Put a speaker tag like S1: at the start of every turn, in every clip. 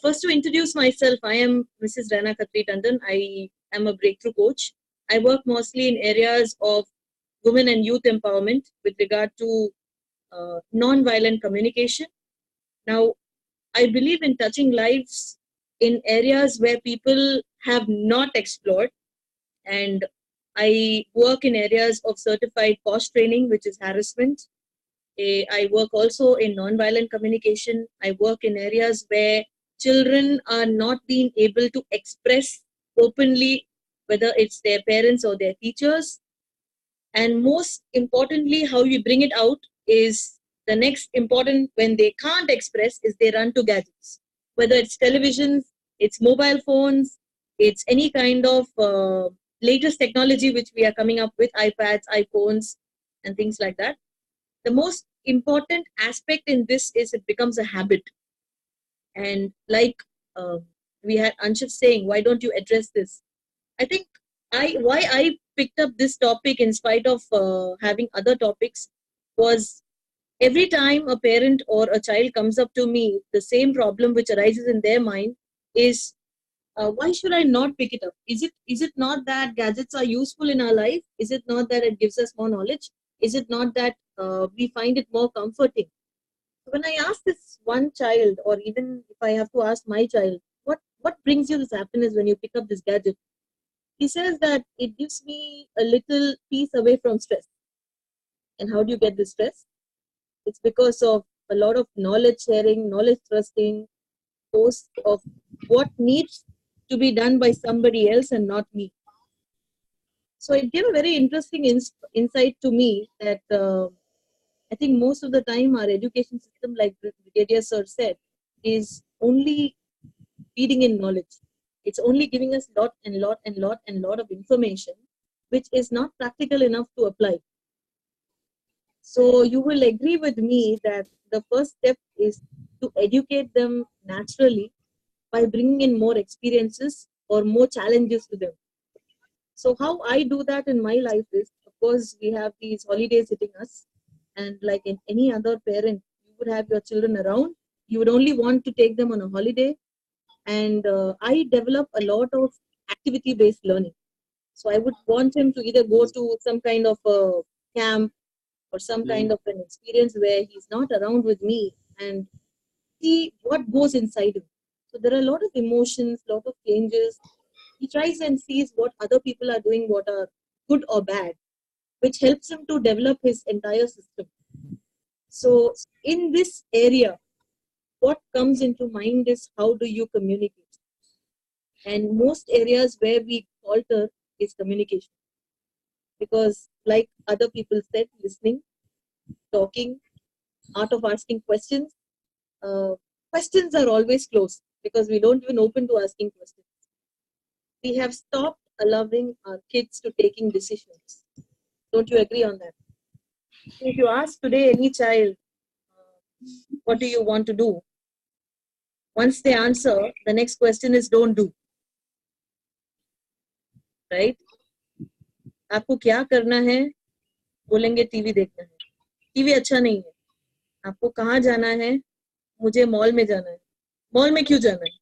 S1: First, to introduce myself, I am Mrs. Rana Khatri Tandon. I am a breakthrough coach. I work mostly in areas of women and youth empowerment with regard to non-violent communication. Now, I believe in touching lives in areas where people have not explored, and I work in areas of certified POSH training, which is harassment. I work also in non-violent communication. I work in areas where children are not being able to express openly, whether it's their parents or their teachers. And most importantly, how you bring it out is the next important. When they can't express, is they run to gadgets, whether it's televisions, it's mobile phones, it's any kind of latest technology which we are coming up with, iPads, iPhones, and things like that. The most important aspect in this is it becomes a habit. And like we had Anshif saying, why don't you address this? I think why I picked up this topic in spite of having other topics was every time a parent or a child comes up to me, the same problem which arises in their mind is, why should I not pick it up? Is it not that gadgets are useful in our life? Is it not that it gives us more knowledge? Is it not that we find it more comforting? When I ask this one child, or even if I have to ask my child, what brings you this happiness when you pick up this gadget? He says that it gives me a little peace away from stress. And how do you get this stress? It's because of a lot of knowledge sharing, knowledge trusting, post of what needs to be done by somebody else and not me. So it gave a very interesting insight to me that I think most of the time our education system, like Brigadier Sir said, is only feeding in knowledge. It's only giving us lot of information, which is not practical enough to apply. So you will agree with me that the first step is to educate them naturally by bringing in more experiences or more challenges to them. So how I do that in my life is, of course, we have these holidays hitting us, and like in any other parent, you would have your children around. You would only want to take them on a holiday, and I develop a lot of activity-based learning. So I would want him to either go to some kind of a camp or some kind of an experience where he's not around with me and see what goes inside him. So there are a lot of emotions, lot of changes. He tries and sees what other people are doing, what are good or bad, which helps him to develop his entire system. So in this area, what comes into mind is how do you communicate? And most areas where we falter is communication. Because like other people said, listening, talking, art of asking questions. Questions are always closed because we don't even open to asking questions. We have stopped allowing our kids to taking decisions. Don't you agree on that? If you ask today any child, what do you want to do? Once they answer, the next question is don't do. Right? आपको क्या करना है? बोलेंगे TV देखना है. TV अच्छा नहीं है. आपको कहाँ जाना है? मुझे मॉल में जाना है. मॉल में क्यों जाना है?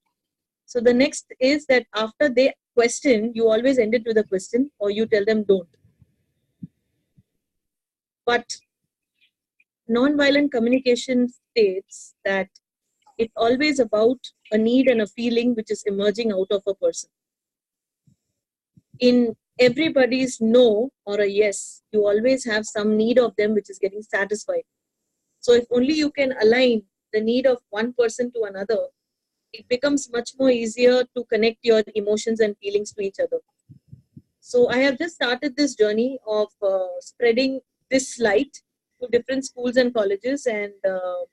S1: So the next is that after they question, you always end it with a question or you tell them don't. But non-violent communication states that it's always about a need and a feeling which is emerging out of a person. In everybody's no or a yes, you always have some need of them which is getting satisfied. So if only you can align the need of one person to another, it becomes much more easier to connect your emotions and feelings to each other. So I have just started this journey of spreading this light to different schools and colleges, and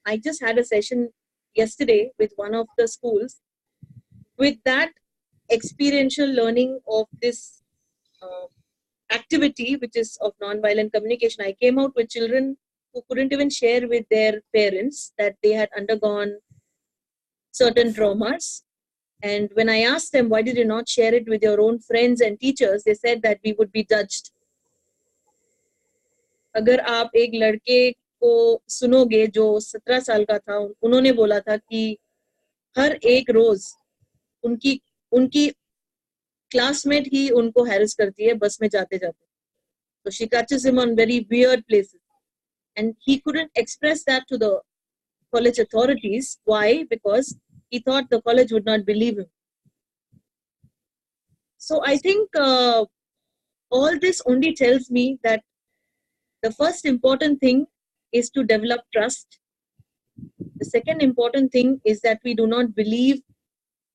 S1: I just had a session yesterday with one of the schools. With that experiential learning of this activity, which is of non-violent communication, I came out with children who couldn't even share with their parents that they had undergone certain traumas. And when I asked them, why did you not share it with your own friends and teachers, they said that we would be judged. अगर आप एक लड़के को सुनोगे जो 17 साल का था, उन्होंने बोला था कि हर एक रोज उनकी उनकी क्लासमेट ही उनको हैरेस करती है बस में जाते जाते. So she catches him on very weird places. And he couldn't express that to the college authorities. Why? Because he thought the college would not believe him. So I think all this only tells me that the first important thing is to develop trust. The second important thing is that we do not believe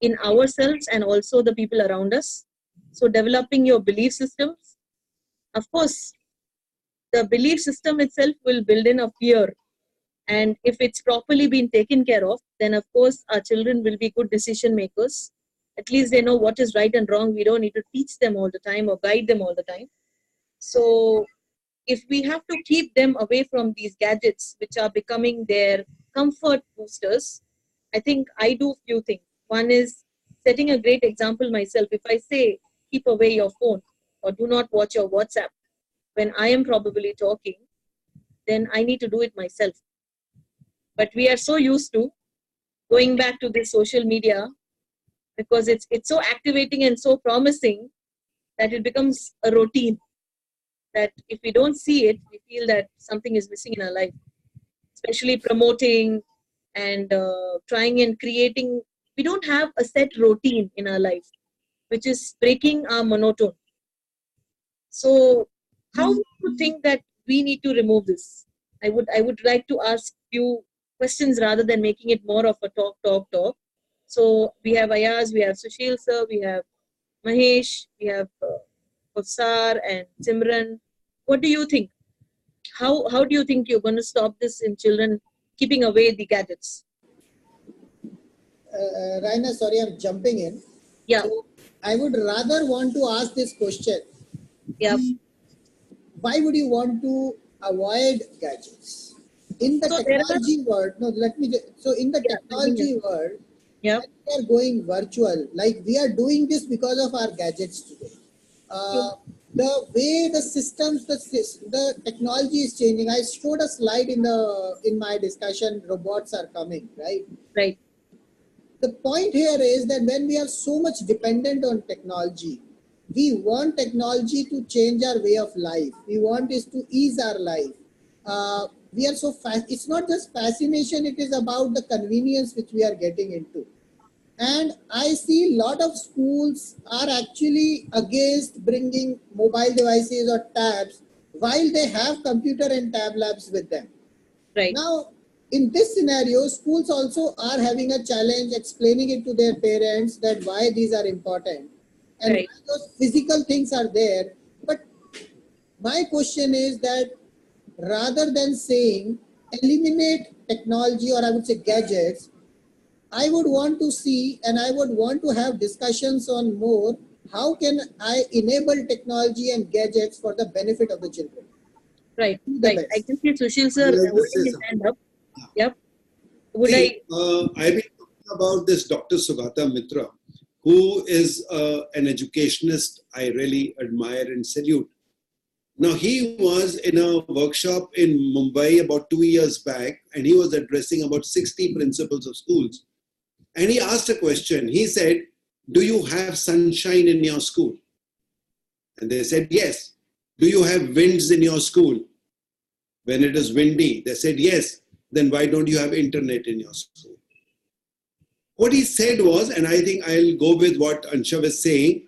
S1: in ourselves and also the people around us. So developing your belief systems. Of course, the belief system itself will build in a fear. And if it's properly been taken care of, then of course our children will be good decision makers. At least they know what is right and wrong. We don't need to teach them all the time or guide them all the time. So if we have to keep them away from these gadgets, which are becoming their comfort boosters, I think I do few things. One is setting a great example myself. If I say, keep away your phone or do not watch your WhatsApp when I am probably talking, then I need to do it myself. But we are so used to going back to this social media because it's so activating and so promising that it becomes a routine. That if we don't see it, we feel that something is missing in our life. Especially promoting and trying and creating. We don't have a set routine in our life, which is breaking our monotone. So how do you think that we need to remove this? I would like to ask you questions rather than making it more of a talk. So we have Ayaz, we have Sushil sir, we have Mahesh, we have Hafsar and Simran. What do you think? How do you think you're going to stop this in children keeping away the gadgets?
S2: Raina, sorry, I'm jumping in.
S1: Yeah.
S2: So I would rather want to ask this question.
S1: Yeah.
S2: Why would you want to avoid gadgets? In the technology world, no, let me just, so in the technology world,
S1: yeah,
S2: we are going virtual. Like we are doing this because of our gadgets today. The way the systems, the technology is changing. I showed a slide in my discussion. Robots are coming, right?
S1: Right.
S2: The point here is that when we are so much dependent on technology, we want technology to change our way of life. We want it to ease our life. We are so fast. It's not just fascination. It is about the convenience which we are getting into. And I see a lot of schools are actually against bringing mobile devices or tabs while they have computer and tab labs with them.
S1: Right.
S2: Now, in this scenario, schools also are having a challenge explaining it to their parents that why these are important and why those physical things are there. But my question is that rather than saying eliminate technology or I would say gadgets, I would want to see and I would want to have discussions on more how can I enable technology and gadgets for the benefit of the children.
S1: Right. I can see Sushil sir holding his hand up. Yep.
S3: I've been talking about this Dr. Sugata Mitra, who is an educationist I really admire and salute. Now, he was in a workshop in Mumbai about 2 years back, and he was addressing about 60 principals of schools. And he asked a question. He said, do you have sunshine in your school? And they said, yes. Do you have winds in your school? When it is windy, they said, yes. Then why don't you have internet in your school? What he said was, and I think I'll go with what Ansha was saying,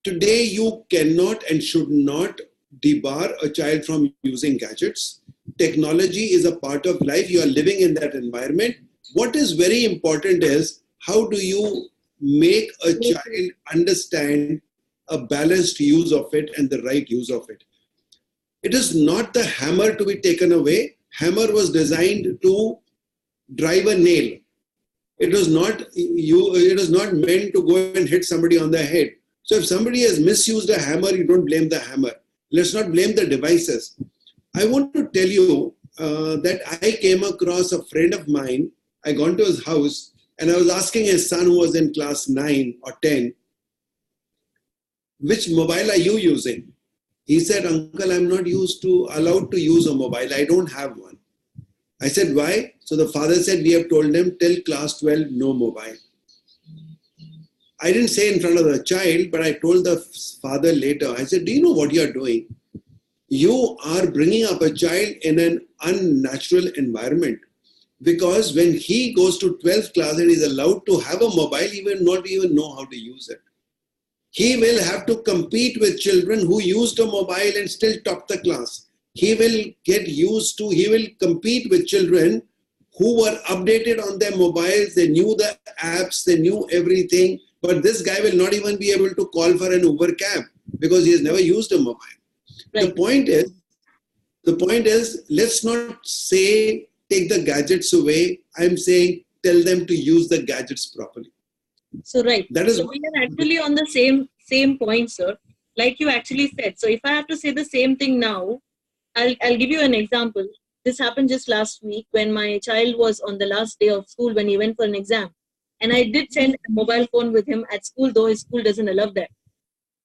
S3: today you cannot and should not debar a child from using gadgets. Technology is a part of life. You are living in that environment. What is very important is how do you make a child understand a balanced use of it and the right use of it. It is not the hammer to be taken away. Hammer was designed to drive a nail. It was not meant to go and hit somebody on the head. So if somebody has misused a hammer, you don't blame the hammer. Let's not blame the devices. I want to tell you that I came across a friend of mine. I gone to his house and I was asking his son who was in class 9 or 10, which mobile are you using? He said, Uncle, I'm not allowed to use a mobile. I don't have one. I said, why? So the father said, we have told them till class 12, no mobile. I didn't say in front of the child, but I told the father later, I said, do you know what you are doing? You are bringing up a child in an unnatural environment, because when he goes to 12th class and is allowed to have a mobile, he will not even know how to use it. He will have to compete with children who used a mobile and still top the class. He will compete with children who were updated on their mobiles. They knew the apps, they knew everything. But this guy will not even be able to call for an Uber cab because he has never used a mobile. Right. The point is, let's not say take the gadgets away. I'm saying tell them to use the gadgets properly.
S1: So right. That is we are actually on the same point, sir. Like you actually said. So if I have to say the same thing now, I'll give you an example. This happened just last week when my child was on the last day of school when he went for an exam. And I did send a mobile phone with him at school, though his school doesn't allow that.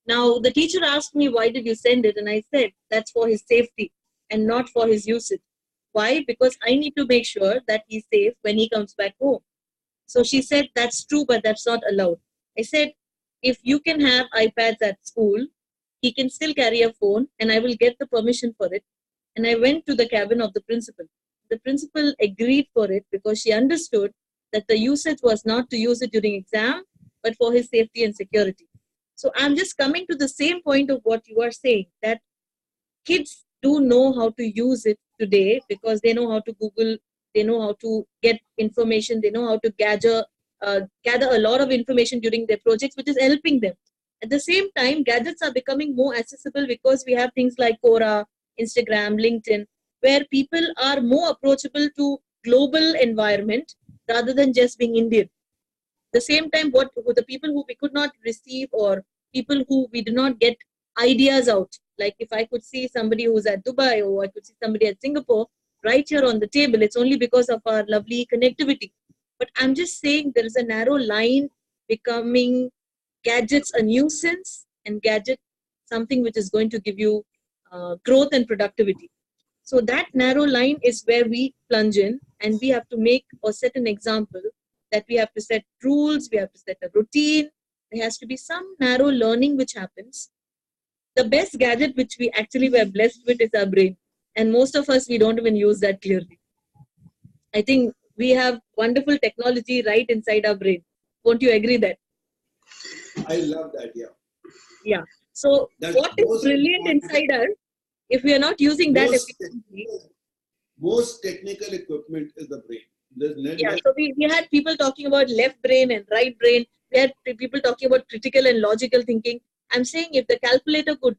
S1: Now, the teacher asked me, why did you send it? And I said, that's for his safety and not for his usage. Why? Because I need to make sure that he's safe when he comes back home. So she said, that's true, but that's not allowed. I said, if you can have iPads at school, he can still carry a phone and I will get the permission for it. And I went to the cabin of the principal. The principal agreed for it because she understood that the usage was not to use it during exam, but for his safety and security. So I'm just coming to the same point of what you are saying, that kids do know how to use it today because they know how to Google, they know how to get information, they know how to gather a lot of information during their projects, which is helping them. At the same time, gadgets are becoming more accessible because we have things like Quora, Instagram, LinkedIn, where people are more approachable to global environment rather than just being Indian. The same time, the people who we could not receive or people who we do not get ideas out, like if I could see somebody who's at Dubai or I could see somebody at Singapore right here on the table, it's only because of our lovely connectivity. But I'm just saying there is a narrow line becoming gadgets a nuisance and gadget something which is going to give you growth and productivity. So that narrow line is where we plunge in, and we have to make or set an example that we have to set rules, we have to set a routine. There has to be some narrow learning which happens. The best gadget which we actually were blessed with is our brain. And most of us, we don't even use that clearly. I think we have wonderful technology right inside our brain. Won't you agree that?
S3: I love that, yeah.
S1: Yeah. So what is brilliant inside us, if we are not using that efficiently?
S3: Most technical equipment is the brain.
S1: Yeah, so we had people talking about left brain and right brain. We had people talking about critical and logical thinking. I'm saying if the calculator could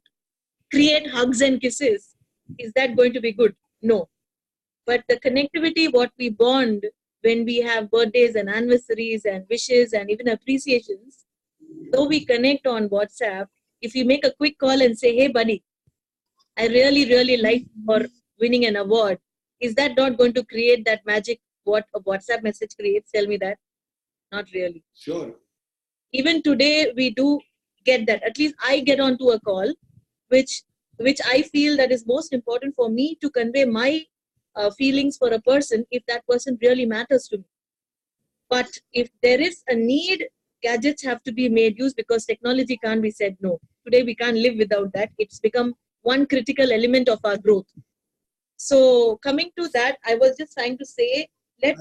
S1: create hugs and kisses, is that going to be good? No. But the connectivity, what we bond when we have birthdays and anniversaries and wishes and even appreciations, though we connect on WhatsApp, if you make a quick call and say, hey, buddy, I really, really like for winning an award, is that not going to create that magic what a WhatsApp message creates? Tell me that. Not really.
S3: Sure.
S1: Even today, we do get that. At least I get onto a call, which I feel that is most important for me to convey my feelings for a person if that person really matters to me. But if there is a need, gadgets have to be made use because technology can't be said no. Today, we can't live without that. It's become one critical element of our growth. So coming to that, I was just trying to say,
S3: I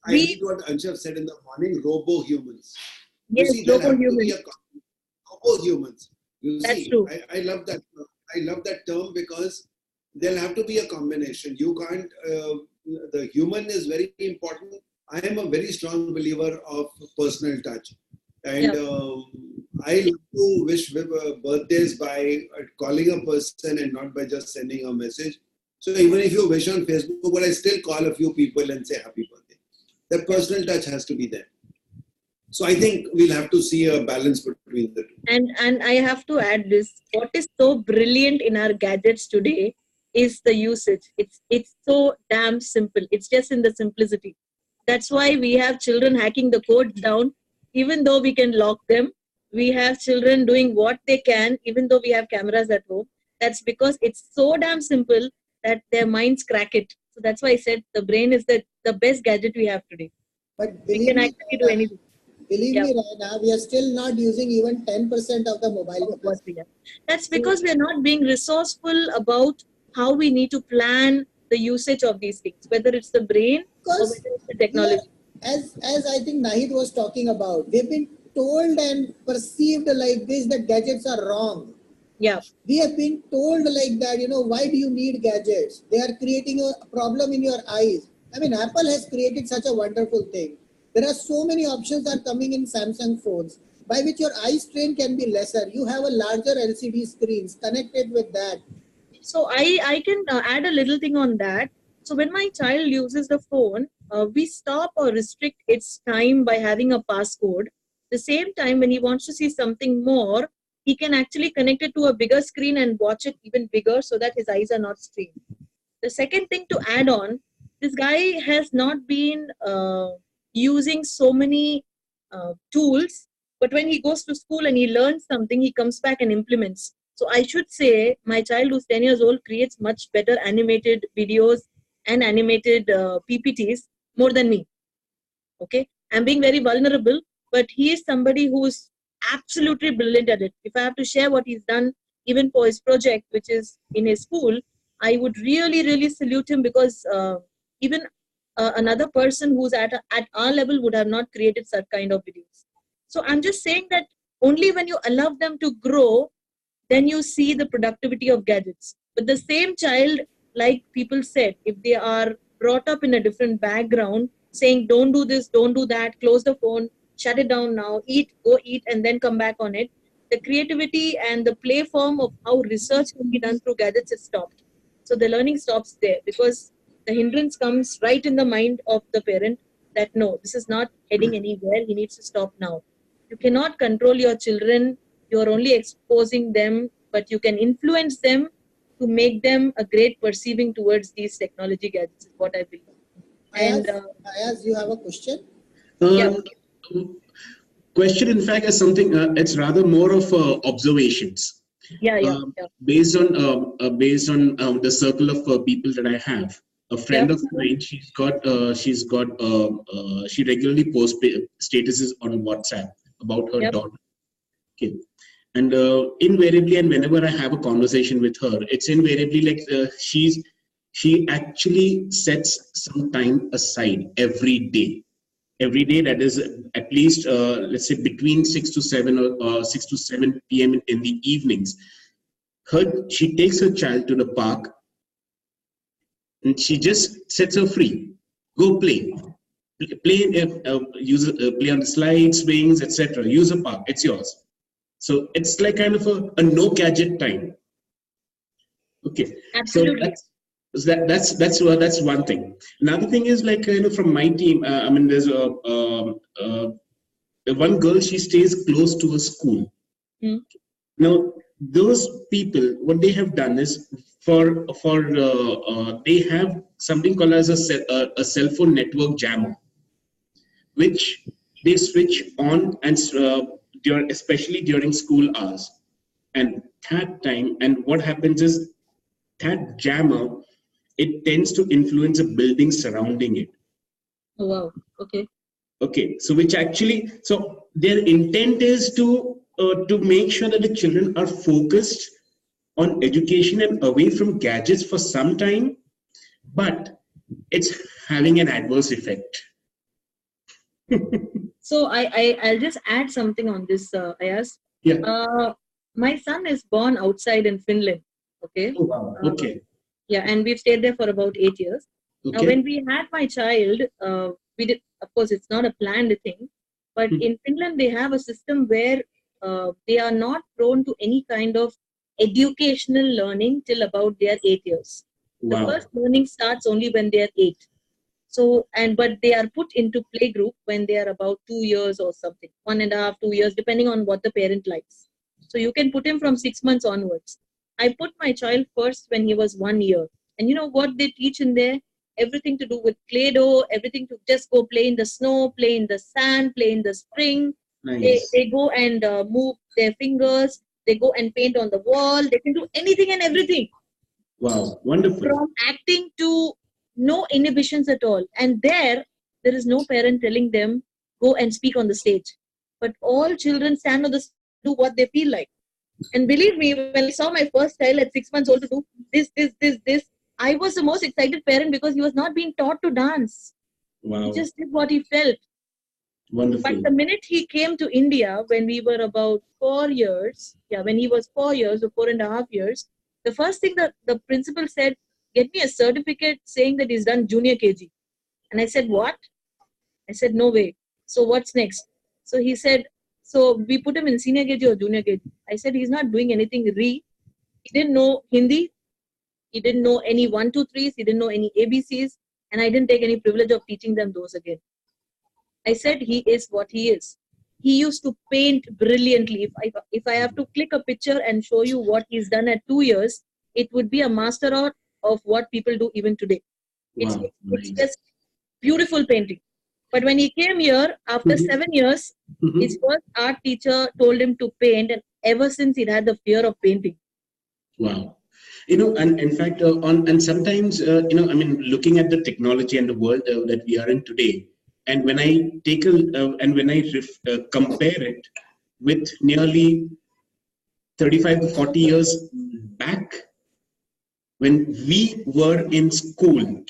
S3: read what Anshav said in the morning, robo-humans.
S1: Yes, robo-humans.
S3: Robo-humans.
S1: That's true.
S3: I love that. I love that term because there'll have to be a combination. You can't, the human is very important. I am a very strong believer of personal touch. And I love to wish birthdays by calling a person and not by just sending a message. So even if you wish on Facebook, but I still call a few people and say happy birthday. That personal touch has to be there. So I think we'll have to see a balance between the two.
S1: And I have to add this. What is so brilliant in our gadgets today is the usage. It's so damn simple. It's just in the simplicity. That's why we have children hacking the code down, even though we can lock them. We have children doing what they can, even though we have cameras at home. That's because it's so damn simple that their minds crack it. So that's why I said the brain is the best gadget we have today.
S2: But
S1: We can actually do anything.
S2: Believe me, Raina, we are still not using even 10% of the mobile capacity.
S1: That's because we are not being resourceful about how we need to plan the usage of these things, whether it's the brain or whether it's the technology.
S2: As I think Nahid was talking about, we've been told and perceived like this that gadgets are wrong.
S1: Yeah.
S2: We have been told like that, why do you need gadgets? They are creating a problem in your eyes. I mean, Apple has created such a wonderful thing. There are so many options are coming in Samsung phones by which your eye strain can be lesser. You have a larger LCD screens connected with that.
S1: So I can add a little thing on that. So when my child uses the phone, we stop or restrict its time by having a passcode. The same time, when he wants to see something more, he can actually connect it to a bigger screen and watch it even bigger so that his eyes are not strained. The second thing to add on, this guy has not been using so many tools, but when he goes to school and he learns something, he comes back and implements. So I should say my child who's 10 years old creates much better animated videos and animated PPTs more than me. Okay, I'm being very vulnerable, but he is somebody who's absolutely brilliant at it. If I have to share what he's done, even for his project, which is in his school, I would really, really salute him because even another person who's at our level would have not created such kind of videos. So I'm just saying that only when you allow them to grow, then you see the productivity of gadgets. But the same child, like people said, if they are brought up in a different background, saying don't do this, don't do that, close the phone, shut it down now, go eat, and then come back on it, the creativity and the play form of how research can be done through gadgets is stopped. So the learning stops there because the hindrance comes right in the mind of the parent that no, this is not heading anywhere, he needs to stop now. You cannot control your children, you are only exposing them, but you can influence them to make them a great perceiving towards these technology gadgets is what I believe. And
S2: Ayaz, you have a question?
S1: Yeah.
S4: Question, in fact, is something. It's rather more of observations.
S1: Yeah.
S4: Based on the circle of people that I have, a friend of mine, she regularly posts statuses on WhatsApp about her daughter. Okay, and invariably, and whenever I have a conversation with her, it's invariably like she actually sets some time aside every day. Every day, that is at least let's say between 6 to 7 or 6 to 7 p.m. in the evenings. She takes her child to the park and she just sets her free. Go play. Play on the slides, swings, etc. Use a park. It's yours. So it's like kind of a no gadget time. Okay.
S1: Absolutely.
S4: So that's one thing. Another thing is like from my team. I mean, there's one girl. She stays close to a school. Now those people, what they have done is they have something called as a cell phone network jammer, which they switch on and especially during school hours. And that time, and what happens is that jammer, it tends to influence a building surrounding it.
S1: Oh, wow. Okay.
S4: So their intent is to make sure that the children are focused on education and away from gadgets for some time, but it's having an adverse effect.
S1: So I'll just add something on this, Ayaz.
S4: Yeah.
S1: My son is born outside in Finland. Okay.
S4: Oh, wow. Okay.
S1: Yeah, and we've stayed there for about 8 years.
S4: Okay.
S1: Now, when we had my child, we did. Of course, it's not a planned thing, but in Finland they have a system where they are not prone to any kind of educational learning till about their 8 years.
S4: Wow.
S1: The first learning starts only when they are 8. So, but they are put into playgroup when they are about 2 years or something, 1.5, 2 years, depending on what the parent likes. So you can put him from 6 months onwards. I put my child first when he was 1 year. And you know what they teach in there? Everything to do with Play-Doh, everything to just go play in the snow, play in the sand, play in the spring.
S4: Nice.
S1: They go and move their fingers. They go and paint on the wall. They can do anything and everything.
S4: Wow, wonderful.
S1: From acting to no inhibitions at all. And there is no parent telling them, go and speak on the stage. But all children stand on the stage and do what they feel like. And believe me, when I saw my first child at 6 months old to do this, I was the most excited parent because he was not being taught to dance.
S4: Wow.
S1: He just did what he felt.
S4: Wonderful.
S1: But the minute he came to India, when we were about 4 years, when he was 4 years or 4.5 years, the first thing that the principal said, get me a certificate saying that he's done junior KG. And I said, what? I said, no way. So what's next? So he said, so we put him in senior KG or junior KG. I said, he's not doing anything He didn't know Hindi. He didn't know any 1, 2, 3s. He didn't know any ABCs. And I didn't take any privilege of teaching them those again. I said, he is what he is. He used to paint brilliantly. If I have to click a picture and show you what he's done at 2 years, it would be a master art of what people do even today. It's,
S4: Wow,
S1: it's
S4: nice.
S1: just beautiful painting. But when he came here, after 7 years, his first art teacher told him to paint, and ever since he had the fear of painting.
S4: Wow. And in fact, and sometimes, looking at the technology and the world that we are in today, and when I take compare it with nearly 35 to 40 years back, when we were in school,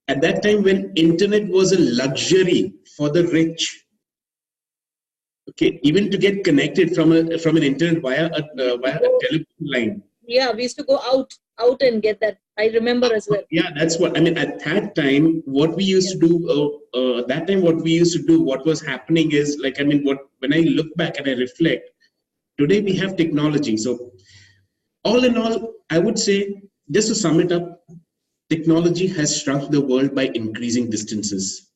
S4: at that time when internet was a luxury for the rich, okay, even to get connected from an internet via a telephone line.
S1: Yeah, we used to go out and get that. I remember as well.
S4: Yeah, that's what I mean. At that time, what we used to do, what was happening is when I look back and I reflect, today we have technology. So, all in all, I would say, just to sum it up, technology has shrunk the world by increasing distances.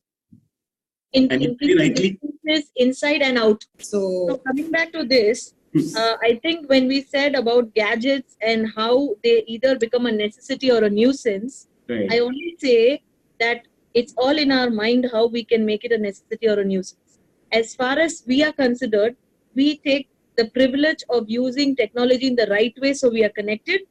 S1: Distances inside and out. So coming back to this, I think when we said about gadgets and how they either become a necessity or a nuisance,
S4: right.
S1: I only say that it's all in our mind how we can make it a necessity or a nuisance. As far as we are considered, we take the privilege of using technology in the right way so we are connected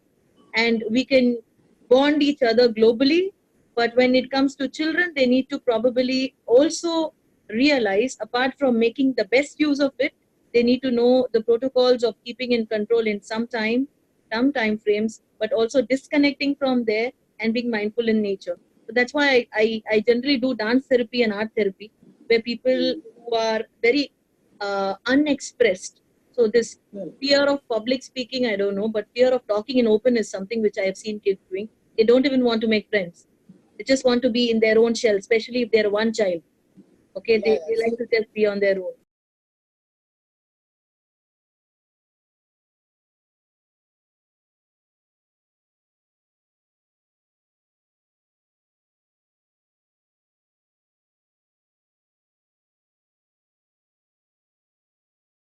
S1: and we can bond each other globally. But when it comes to children, they need to probably also realize, apart from making the best use of it, they need to know the protocols of keeping in control in some time frames, but also disconnecting from there and being mindful in nature. So that's why I generally do dance therapy and art therapy, where people who are very unexpressed. So this fear of public speaking, I don't know, but fear of talking in open is something which I have seen kids doing. They don't even want to make friends. They just want to be in their own shell, especially if they're one child. Okay, they like to just be on their own.